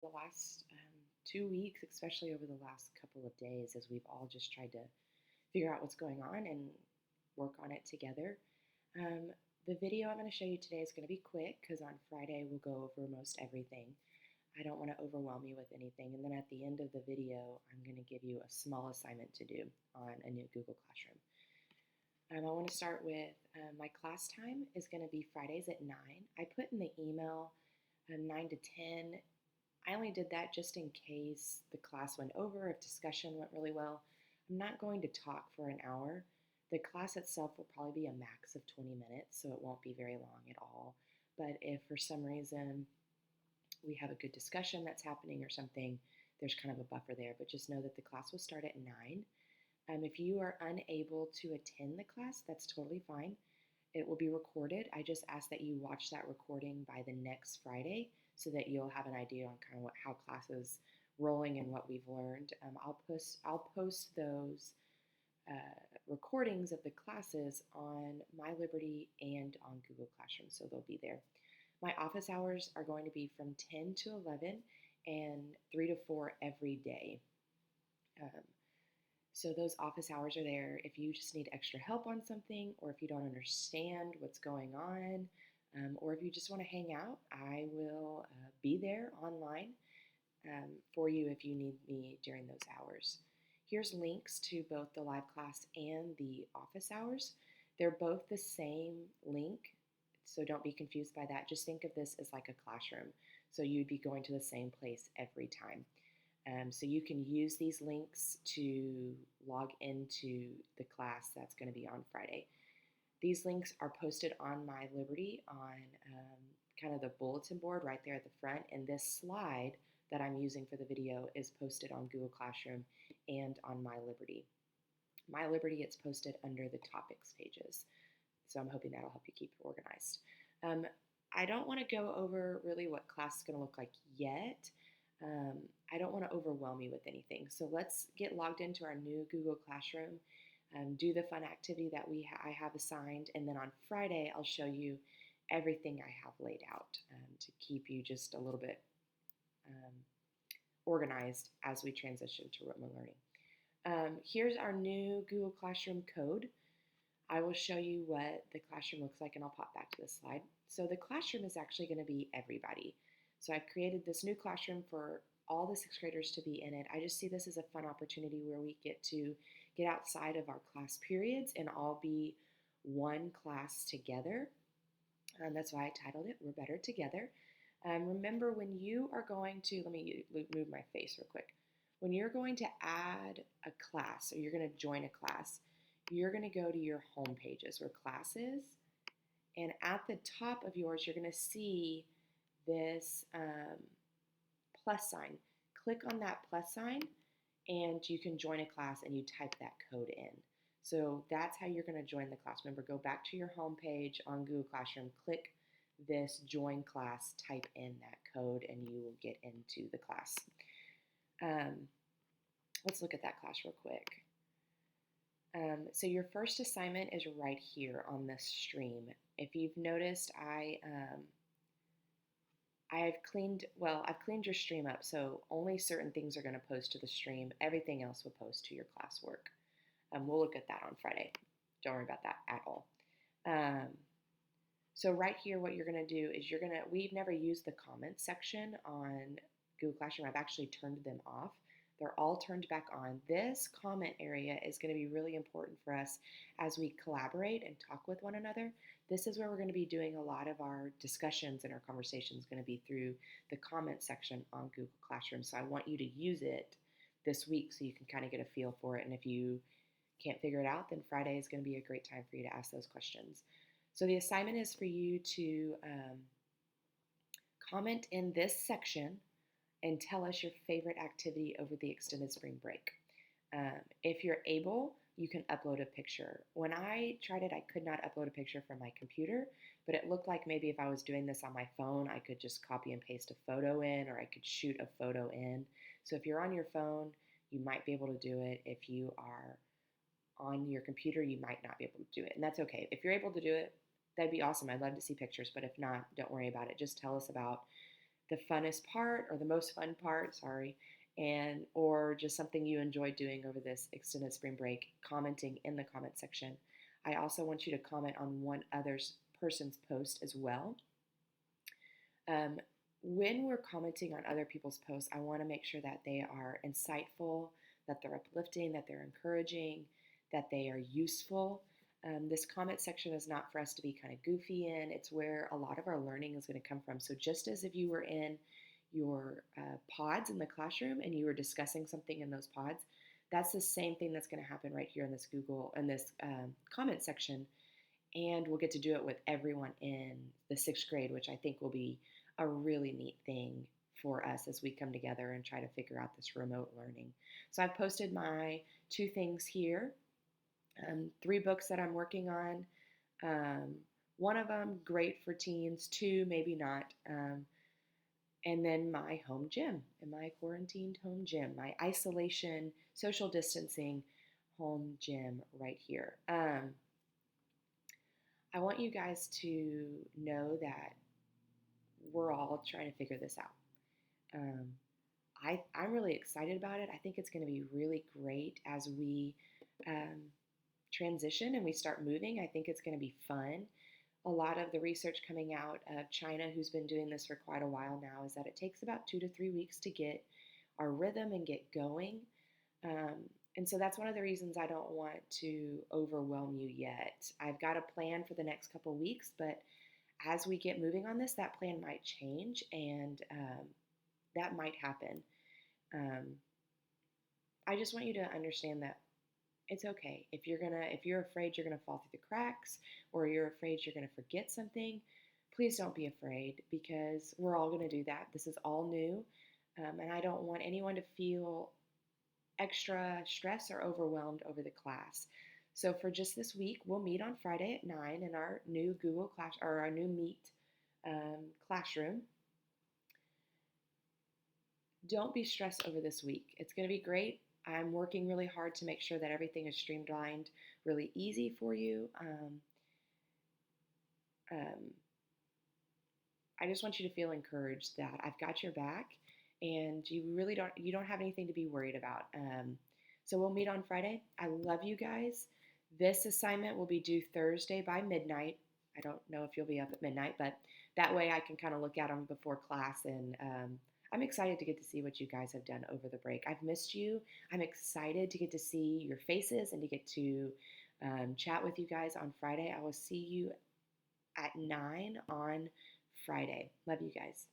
the last 2 weeks, especially over the last couple of days, as we've all just tried to figure out what's going on and work on it together. Um, the video I'm going to show you today is going to be quick because on Friday we'll go over most everything. I don't want to overwhelm you with anything. And then at the end of the video, I'm going to give you a small assignment to do on a new Google Classroom. I want to start with my class time is going to be Fridays at 9. I put in the email 9 to 10. I only did that just in case the class went over, if discussion went really well. I'm not going to talk for an hour. The class itself will probably be a max of 20 minutes, so it won't be very long at all. But if for some reason we have a good discussion that's happening or something, there's kind of a buffer there. But just know that the class will start at 9. If you are unable to attend the class, that's totally fine. It will be recorded. I just ask that you watch that recording by the next Friday so that you'll have an idea on kind of how class is rolling and what we've learned. I'll post those recordings of the classes on My Liberty and on Google Classroom, so they'll be there. My office hours are going to be from 10 to 11 and 3 to 4 every day. So those office hours are there if you just need extra help on something, or if you don't understand what's going on, or if you just want to hang out. I will be there online for you if you need me during those hours. Here's links to both the live class and the office hours. They're both the same link, so don't be confused by that. Just think of this as like a classroom. So you'd be going to the same place every time. So you can use these links to log into the class that's going to be on Friday. These links are posted on My Liberty on kind of the bulletin board right there at the front, and this slide that I'm using for the video is posted on Google Classroom and on My Liberty. My Liberty, it's posted under the topics pages, so I'm hoping that'll help you keep it organized. I don't want to go over really what class is going to look like yet. I don't want to overwhelm you with anything. So let's get logged into our new Google Classroom, do the fun activity that I have assigned, and then on Friday I'll show you everything I have laid out to keep you just a little bit organized as we transition to remote learning. Here's our new Google Classroom code. I will show you what the classroom looks like, and I'll pop back to this slide. So the classroom is actually going to be everybody. So I've created this new classroom for all the sixth graders to be in it. I just see this as a fun opportunity where we get to get outside of our class periods and all be one class together. That's why I titled it, We're Better Together. Remember, when you are going to, let me move my face real quick. When you're going to add a class, or you're going to join a class, you're going to go to your home pages where class is. And at the top of yours, you're going to see this plus sign. Click on that plus sign and you can join a class, and you type that code in. So that's how you're going to join the class. Remember, go back to your home page on Google Classroom, click this join class, type in that code, and you will get into the class. Let's look at that class real quick. So your first assignment is right here on this stream. If you've noticed, I've cleaned your stream up, so only certain things are going to post to the stream. Everything else will post to your classwork. We'll look at that on Friday. Don't worry about that at all. So right here, what you're going to do is we've never used the comments section on Google Classroom. I've actually turned them off. They're all turned back on. This comment area is going to be really important for us as we collaborate and talk with one another. This is where we're going to be doing a lot of our discussions and our conversations going to be through the comment section on Google Classroom. So I want you to use it this week so you can kind of get a feel for it. And if you can't figure it out, then Friday is going to be a great time for you to ask those questions. So the assignment is for you to comment in this section and tell us your favorite activity over the extended spring break. If you're able, you can upload a picture. When I tried it, I could not upload a picture from my computer, but it looked like maybe if I was doing this on my phone, I could just copy and paste a photo in, or I could shoot a photo in. So if you're on your phone, you might be able to do it. If you are on your computer, you might not be able to do it, and that's okay. If you're able to do it, that'd be awesome. I'd love to see pictures, but if not, don't worry about it. Just tell us about the funnest part or the most fun part, sorry, and or just something you enjoyed doing over this extended spring break, commenting in the comment section. I also want you to comment on one other person's post as well. When we're commenting on other people's posts, I want to make sure that they are insightful, that they're uplifting, that they're encouraging, that they are useful. This comment section is not for us to be kind of goofy in. It's where a lot of our learning is going to come from. So just as if you were in your pods in the classroom and you were discussing something in those pods, that's the same thing that's going to happen right here in this comment section. And we'll get to do it with everyone in the 6th grade, which I think will be a really neat thing for us as we come together and try to figure out this remote learning. So I've posted my 2 things here, 3 books that I'm working on. One of them, great for teens, 2, maybe not. And then my home gym, and my quarantined home gym, my isolation, social distancing home gym right here. I want you guys to know that we're all trying to figure this out. I'm really excited about it. I think it's going to be really great as we transition and we start moving. I think it's going to be fun. A lot of the research coming out of China, who's been doing this for quite a while now, is that it takes about 2 to 3 weeks to get our rhythm and get going. And so that's one of the reasons I don't want to overwhelm you yet. I've got a plan for the next couple weeks, but as we get moving on this, that plan might change, and that might happen. I just want you to understand that it's okay. If you're afraid you're gonna fall through the cracks, or you're afraid you're gonna forget something, please don't be afraid, because we're all gonna do that. This is all new, and I don't want anyone to feel extra stress or overwhelmed over the class. So for just this week, we'll meet on Friday at 9 in our new Google Class, or our new Meet classroom. Don't be stressed over this week. It's going to be great. I'm working really hard to make sure that everything is streamlined, really easy for you. I just want you to feel encouraged that I've got your back, and you don't have anything to be worried about. So we'll meet on Friday. I love you guys. This assignment will be due Thursday by midnight. I don't know if you'll be up at midnight, but that way I can kind of look at them before class, and I'm excited to get to see what you guys have done over the break. I've missed you. I'm excited to get to see your faces and to get to chat with you guys on Friday. I will see you at 9 on Friday. Love you guys.